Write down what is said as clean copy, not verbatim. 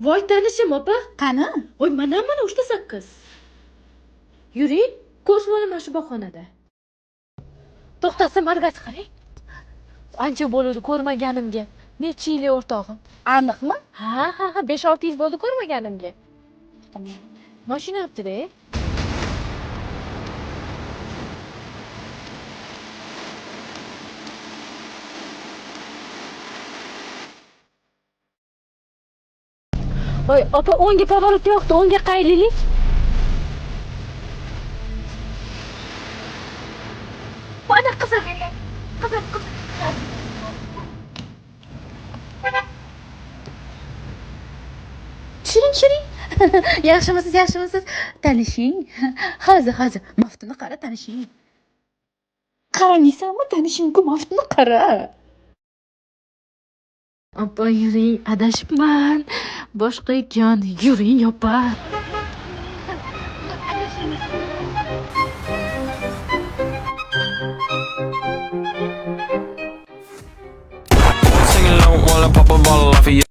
Voy tanishim opa. Qani? Voy mana 3:08. Yuring, ko'rishib olaman shu bahonada. To'xtasa margach qarang. Ancha bo'ldi ko'rmaganimga. Necha yil o'rtog'im? Aniqmi? Ha, 5-6 yil bo'ldi ko'rmaganimga. Mashina yopti-da. Voy, opa o'ngga pоворot yo'qdi, o'ngga qaylilik. Ana qiziq. Tushiring. Yaxshimisiz? Tanishing. Hozir. Maftuni qara, tanishing. Qaraysanmi, tanishing-ku, maftuni qara. Opa yuring, adashibman. Boshqa ekan, yuring opa. Sing along while I pop a bottle off of you.